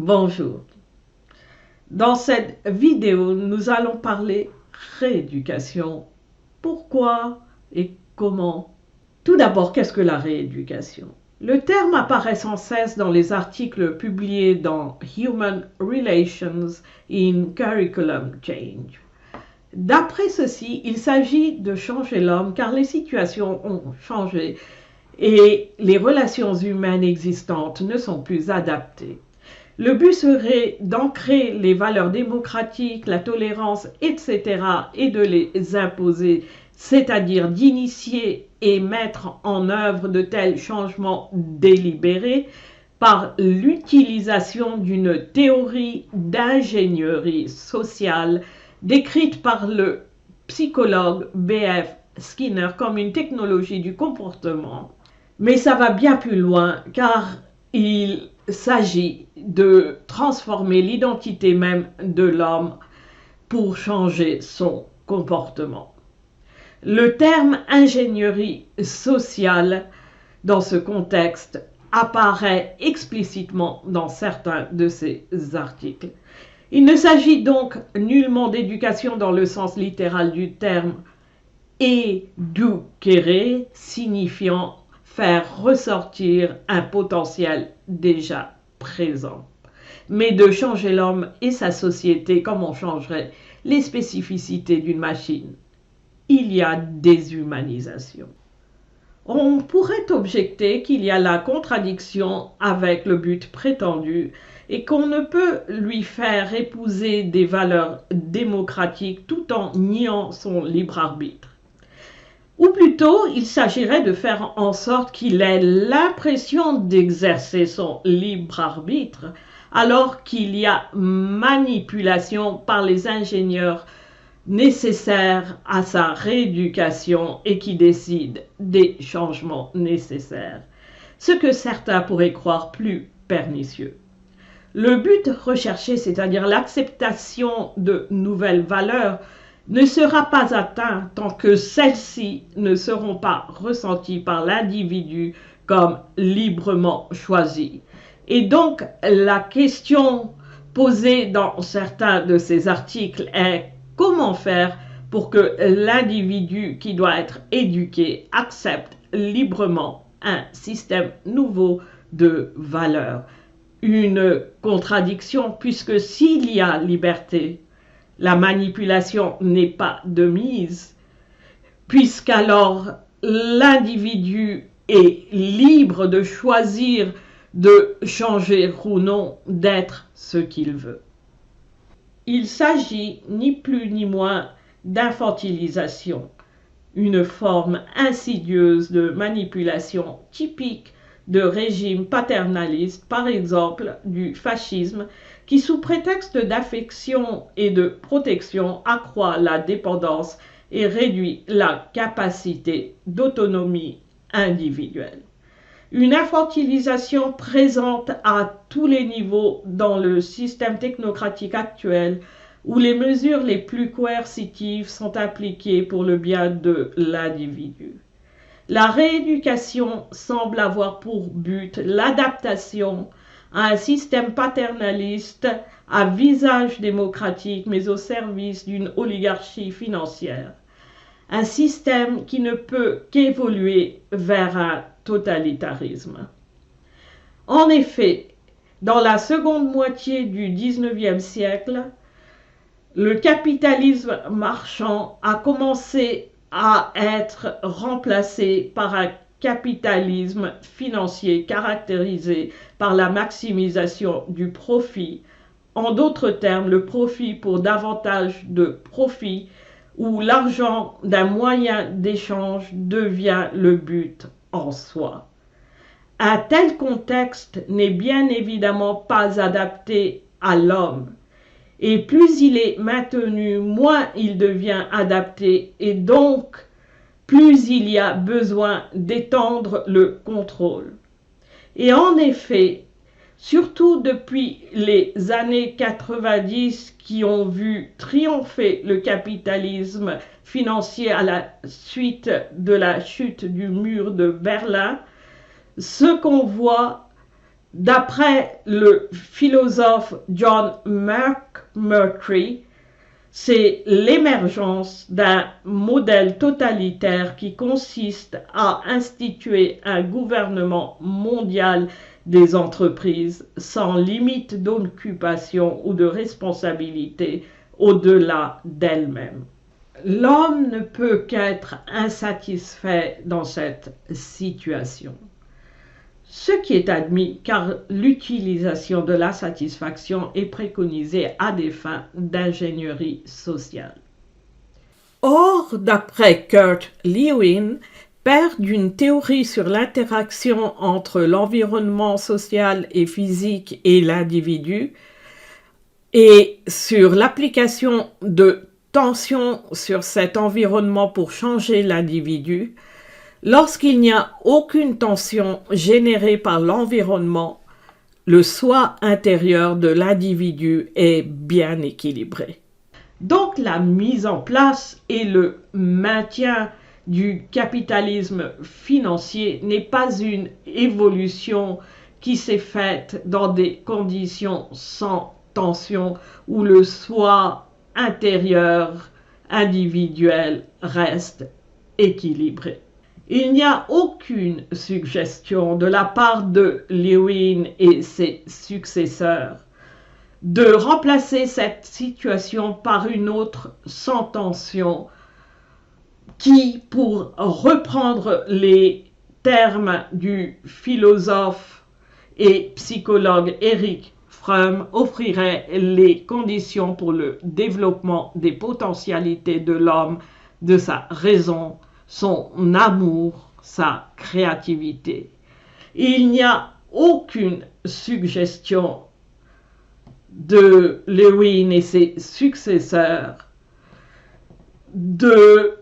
Bonjour. Dans cette vidéo, nous allons parler rééducation. Pourquoi et comment? Tout d'abord, qu'est-ce que la rééducation? Le terme apparaît sans cesse dans les articles publiés dans Human Relations in Curriculum Change. D'après ceci, il s'agit de changer l'homme car les situations ont changé et les relations humaines existantes ne sont plus adaptées. Le but serait d'ancrer les valeurs démocratiques, la tolérance, etc. et de les imposer, c'est-à-dire d'initier et mettre en œuvre de tels changements délibérés par l'utilisation d'une théorie d'ingénierie sociale décrite par le psychologue B.F. Skinner comme une technologie du comportement. Mais ça va bien plus loin car il s'agit de transformer l'identité même de l'homme pour changer son comportement. Le terme ingénierie sociale dans ce contexte apparaît explicitement dans certains de ces articles. Il ne s'agit donc nullement d'éducation dans le sens littéral du terme éduquer, signifiant faire ressortir un potentiel déjà présent, mais de changer l'homme et sa société comme on changerait les spécificités d'une machine. Il y a déshumanisation. On pourrait objecter qu'il y a la contradiction avec le but prétendu et qu'on ne peut lui faire épouser des valeurs démocratiques tout en niant son libre arbitre. Ou plutôt, il s'agirait de faire en sorte qu'il ait l'impression d'exercer son libre arbitre, alors qu'il y a manipulation par les ingénieurs nécessaires à sa rééducation et qui décident des changements nécessaires, ce que certains pourraient croire plus pernicieux. Le but recherché, c'est-à-dire l'acceptation de nouvelles valeurs, ne sera pas atteint tant que celles-ci ne seront pas ressenties par l'individu comme librement choisies. Et donc, la question posée dans certains de ces articles est comment faire pour que l'individu qui doit être éduqué accepte librement un système nouveau de valeurs. Une contradiction puisque s'il y a liberté, la manipulation n'est pas de mise, puisqu'alors l'individu est libre de choisir de changer ou non, d'être ce qu'il veut. Il s'agit ni plus ni moins d'infantilisation, une forme insidieuse de manipulation typique de régimes paternalistes, par exemple du fascisme, qui sous prétexte d'affection et de protection accroît la dépendance et réduit la capacité d'autonomie individuelle. Une infantilisation présente à tous les niveaux dans le système technocratique actuel où les mesures les plus coercitives sont appliquées pour le bien de l'individu. La rééducation semble avoir pour but l'adaptation à un système paternaliste à visage démocratique mais au service d'une oligarchie financière. Un système qui ne peut qu'évoluer vers un totalitarisme. En effet, dans la seconde moitié du XIXe siècle, le capitalisme marchand a commencé à être remplacé par un capitalisme financier caractérisé par la maximisation du profit, en d'autres termes le profit pour davantage de profit, où l'argent d'un moyen d'échange devient le but en soi. Un tel contexte n'est bien évidemment pas adapté à l'homme, et plus il est maintenu, moins il devient adapté, et donc plus il y a besoin d'étendre le contrôle. Et en effet, surtout depuis les années 90 qui ont vu triompher le capitalisme financier à la suite de la chute du mur de Berlin, ce qu'on voit D'après le philosophe John McMurtry, c'est l'émergence d'un modèle totalitaire qui consiste à instituer un gouvernement mondial des entreprises sans limite d'occupation ou de responsabilité au-delà d'elles-mêmes. L'homme ne peut qu'être insatisfait dans cette situation. Ce qui est admis car l'utilisation de la satisfaction est préconisée à des fins d'ingénierie sociale. Or, d'après Kurt Lewin, père d'une théorie sur l'interaction entre l'environnement social et physique et l'individu, et sur l'application de tensions sur cet environnement pour changer l'individu, lorsqu'il n'y a aucune tension générée par l'environnement, le soi intérieur de l'individu est bien équilibré. Donc la mise en place et le maintien du capitalisme financier n'est pas une évolution qui s'est faite dans des conditions sans tension où le soi intérieur individuel reste équilibré. Il n'y a aucune suggestion de la part de Lewin et ses successeurs de remplacer cette situation par une autre sans tension qui, pour reprendre les termes du philosophe et psychologue Erich Fromm, offrirait les conditions pour le développement des potentialités de l'homme, de sa raison, son amour, sa créativité. Il n'y a aucune suggestion de Lewin et ses successeurs de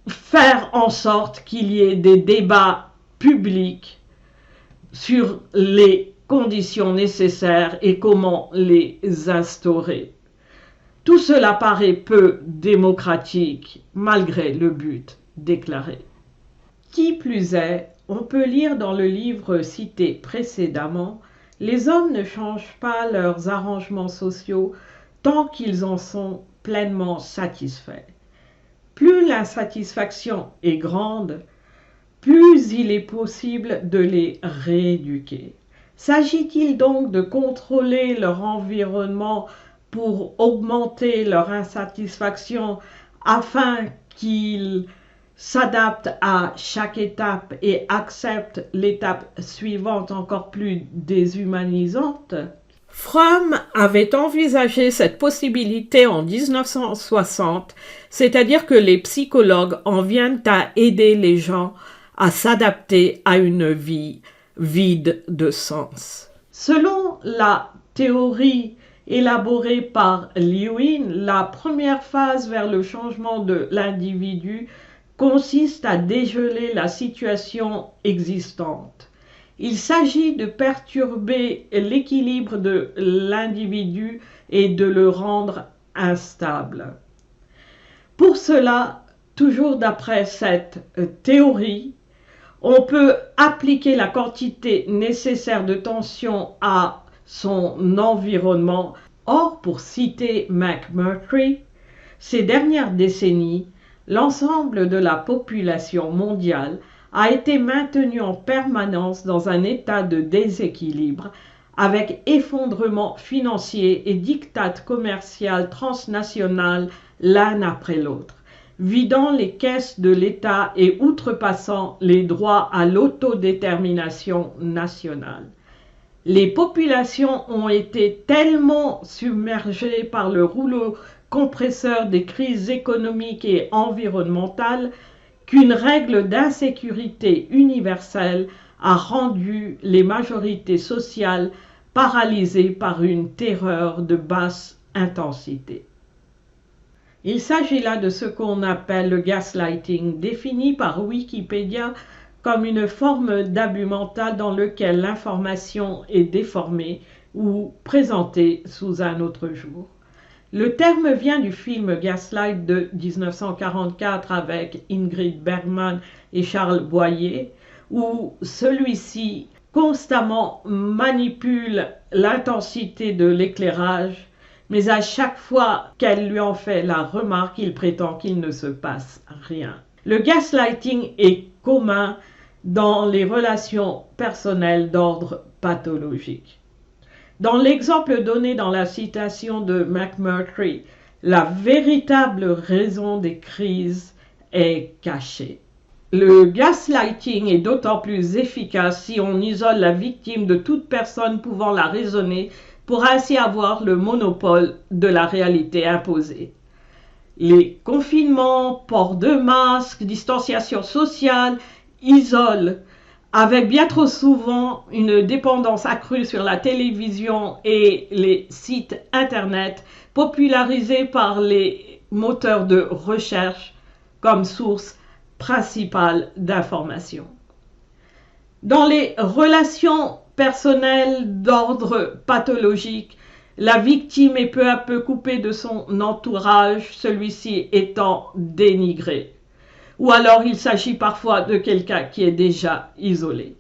faire en sorte qu'il y ait des débats publics sur les conditions nécessaires et comment les instaurer. Tout cela paraît peu démocratique malgré le but déclaré. Qui plus est, on peut lire dans le livre cité précédemment, les hommes ne changent pas leurs arrangements sociaux tant qu'ils en sont pleinement satisfaits. Plus l'insatisfaction est grande, plus il est possible de les rééduquer. S'agit-il donc de contrôler leur environnement pour augmenter leur insatisfaction afin qu'ils s'adaptent à chaque étape et acceptent l'étape suivante encore plus déshumanisante? Fromm avait envisagé cette possibilité en 1960, c'est-à-dire que les psychologues en viennent à aider les gens à s'adapter à une vie vide de sens. Selon la théorie élaborée par Lewin, la première phase vers le changement de l'individu consiste à dégeler la situation existante. Il s'agit de perturber l'équilibre de l'individu et de le rendre instable. Pour cela, toujours d'après cette théorie, on peut appliquer la quantité nécessaire de tension à son environnement. Or, pour citer McMurtry, ces dernières décennies, l'ensemble de la population mondiale a été maintenu en permanence dans un état de déséquilibre avec effondrement financier et diktat commercial transnational l'un après l'autre, vidant les caisses de l'État et outrepassant les droits à l'autodétermination nationale. Les populations ont été tellement submergées par le rouleau compresseur des crises économiques et environnementales qu'une règle d'insécurité universelle a rendu les majorités sociales paralysées par une terreur de basse intensité. Il s'agit là de ce qu'on appelle le gaslighting, défini par Wikipédia comme une forme d'abus mental dans lequel l'information est déformée ou présentée sous un autre jour. Le terme vient du film Gaslight de 1944 avec Ingrid Bergman et Charles Boyer, où celui-ci constamment manipule l'intensité de l'éclairage, mais à chaque fois qu'elle lui en fait la remarque, il prétend qu'il ne se passe rien. Le gaslighting est commun dans les relations personnelles d'ordre pathologique. Dans l'exemple donné dans la citation de McMurtry, la véritable raison des crises est cachée. Le gaslighting est d'autant plus efficace si on isole la victime de toute personne pouvant la raisonner pour ainsi avoir le monopole de la réalité imposée. Les confinements, port de masques, distanciation sociale isolent, avec bien trop souvent une dépendance accrue sur la télévision et les sites internet popularisés par les moteurs de recherche comme source principale d'information. Dans les relations personnelles d'ordre pathologique, la victime est peu à peu coupée de son entourage, celui-ci étant dénigré. Ou alors il s'agit parfois de quelqu'un qui est déjà isolé.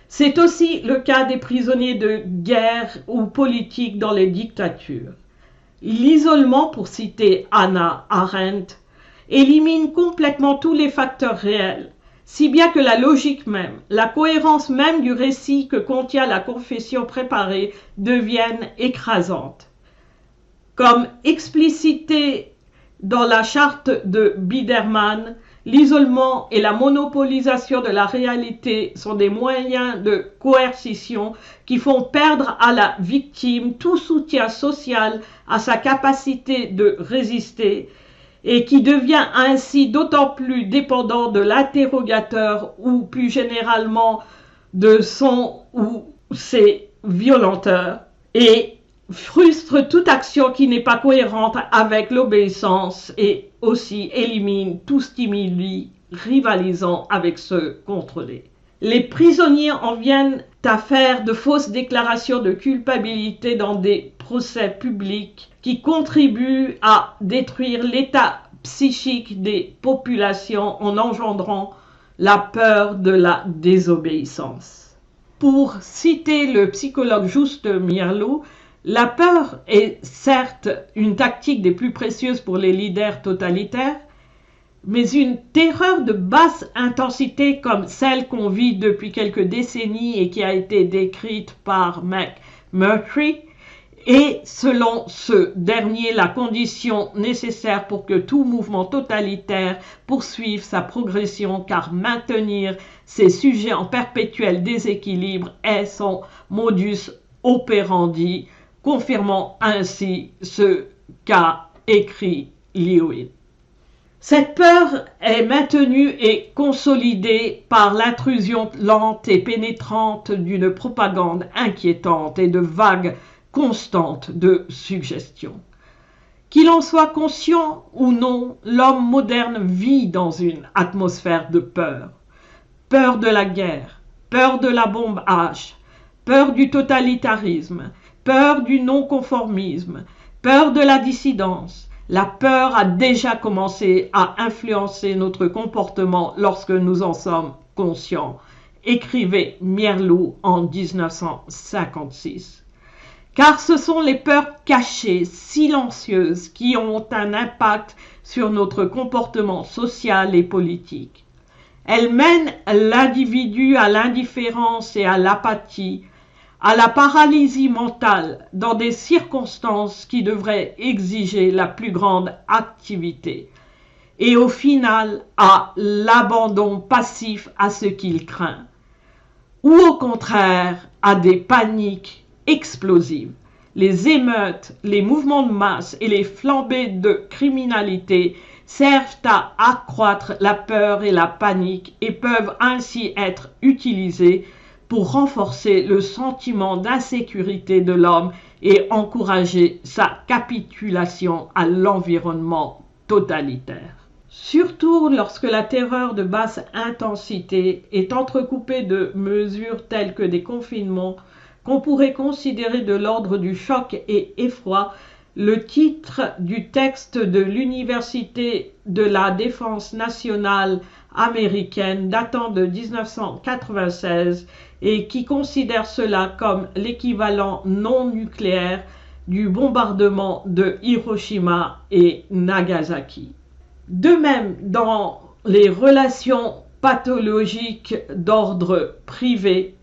C'est aussi le cas des prisonniers de guerre ou politiques dans les dictatures. L'isolement, pour citer Hannah Arendt, élimine complètement tous les facteurs réels, si bien que la logique même, la cohérence même du récit que contient la confession préparée deviennent écrasantes. Comme explicité dans la charte de Biderman, l'isolement et la monopolisation de la réalité sont des moyens de coercition qui font perdre à la victime tout soutien social à sa capacité de résister et qui devient ainsi d'autant plus dépendant de l'interrogateur ou plus généralement de son ou ses violenteurs et frustre toute action qui n'est pas cohérente avec l'obéissance et aussi élimine tout stimuli rivalisant avec ceux contrôlés. Les prisonniers en viennent à faire de fausses déclarations de culpabilité dans des procès publics qui contribuent à détruire l'état psychique des populations en engendrant la peur de la désobéissance. Pour citer le psychologue Juste Mierlo, la peur est certes une tactique des plus précieuses pour les leaders totalitaires, mais une terreur de basse intensité comme celle qu'on vit depuis quelques décennies et qui a été décrite par McMurtry est, selon ce dernier, la condition nécessaire pour que tout mouvement totalitaire poursuive sa progression, car maintenir ses sujets en perpétuel déséquilibre est son modus operandi, confirmant ainsi ce qu'a écrit Lewin. Cette peur est maintenue et consolidée par l'intrusion lente et pénétrante d'une propagande inquiétante et de vagues constantes de suggestions. Qu'il en soit conscient ou non, l'homme moderne vit dans une atmosphère de peur. Peur de la guerre, peur de la bombe H, peur du totalitarisme, peur du non-conformisme, peur de la dissidence. La peur a déjà commencé à influencer notre comportement lorsque nous en sommes conscients, écrivait Mierlo en 1956. Car ce sont les peurs cachées, silencieuses, qui ont un impact sur notre comportement social et politique. Elles mènent l'individu à l'indifférence et à l'apathie, à la paralysie mentale dans des circonstances qui devraient exiger la plus grande activité et au final à l'abandon passif à ce qu'il craint ou au contraire à des paniques explosives. Les émeutes, les mouvements de masse et les flambées de criminalité servent à accroître la peur et la panique et peuvent ainsi être utilisés pour renforcer le sentiment d'insécurité de l'homme et encourager sa capitulation à l'environnement totalitaire. Surtout lorsque la terreur de basse intensité est entrecoupée de mesures telles que des confinements qu'on pourrait considérer de l'ordre du choc et effroi, le titre du texte de l'Université de la Défense nationale américaine datant de 1996 et qui considère cela comme l'équivalent non nucléaire du bombardement de Hiroshima et Nagasaki. De même, dans les relations pathologiques d'ordre privé,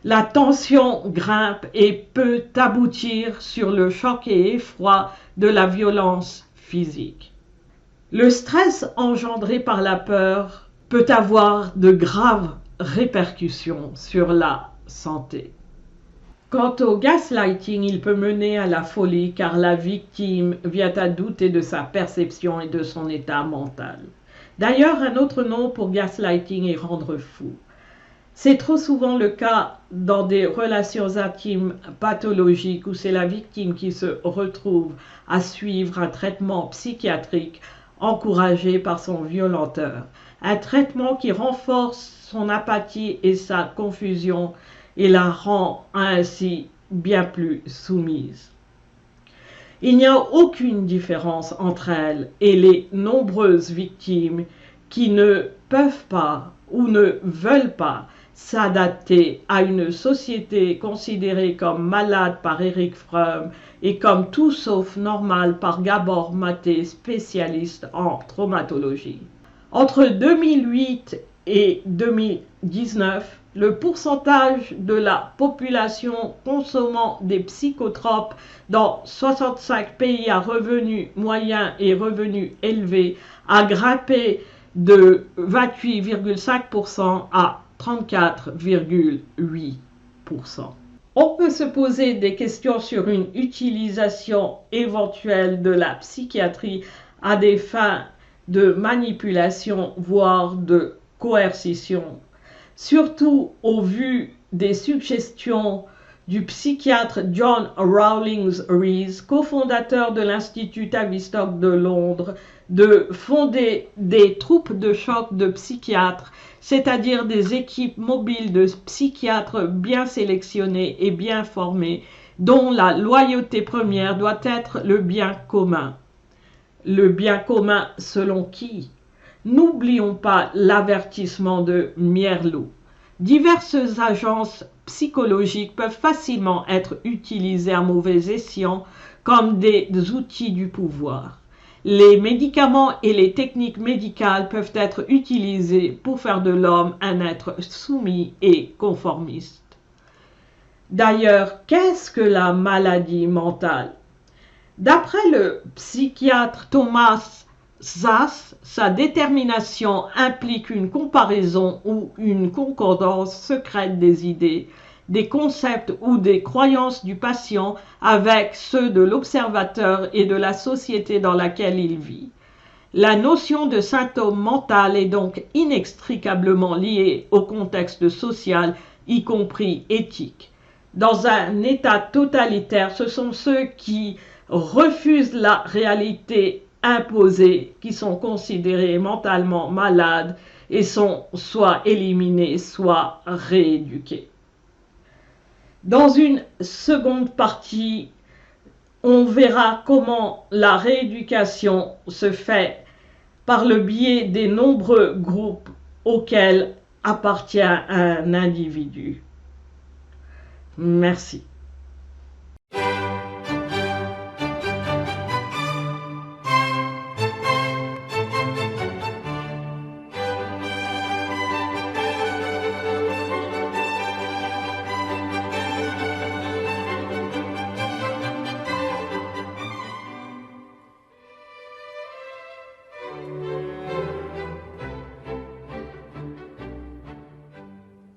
la tension grimpe et peut aboutir sur le choc et effroi de la violence physique. Le stress engendré par la peur peut avoir de graves répercussions sur la santé. Quant au gaslighting, il peut mener à la folie car la victime vient à douter de sa perception et de son état mental. D'ailleurs, un autre nom pour gaslighting est rendre fou. C'est trop souvent le cas dans des relations intimes pathologiques où c'est la victime qui se retrouve à suivre un traitement psychiatrique encouragé par son violenteur. Un traitement qui renforce son apathie et sa confusion et la rend ainsi bien plus soumise. Il n'y a aucune différence entre elles et les nombreuses victimes qui ne peuvent pas ou ne veulent pas s'adapter à une société considérée comme malade par Erich Fromm et comme tout sauf normal par Gabor Maté, spécialiste en traumatologie. Entre 2008 et 2019, le pourcentage de la population consommant des psychotropes dans 65 pays à revenus moyens et revenus élevés a grimpé de 28,5% à 34,8%. On peut se poser des questions sur une utilisation éventuelle de la psychiatrie à des fins de manipulation, voire de coercition, surtout au vu des suggestions du psychiatre John Rawlings Rees, cofondateur de l'Institut Tavistock de Londres, de fonder des troupes de choc de psychiatres, c'est-à-dire des équipes mobiles de psychiatres bien sélectionnés et bien formés, dont la loyauté première doit être le bien commun. Le bien commun selon qui? N'oublions pas l'avertissement de Mierlo. Diverses agences psychologiques peuvent facilement être utilisées à mauvais escient comme des outils du pouvoir. Les médicaments et les techniques médicales peuvent être utilisés pour faire de l'homme un être soumis et conformiste. D'ailleurs, qu'est-ce que la maladie mentale? D'après le psychiatre Thomas Szasz, sa détermination implique une comparaison ou une concordance secrète des idées, des concepts ou des croyances du patient avec ceux de l'observateur et de la société dans laquelle il vit. La notion de symptôme mental est donc inextricablement liée au contexte social, y compris éthique. Dans un État totalitaire, ce sont ceux qui refusent la réalité imposés qui sont considérés mentalement malades et sont soit éliminés, soit rééduqués. Dans une seconde partie, on verra comment la rééducation se fait par le biais des nombreux groupes auxquels appartient un individu. Merci.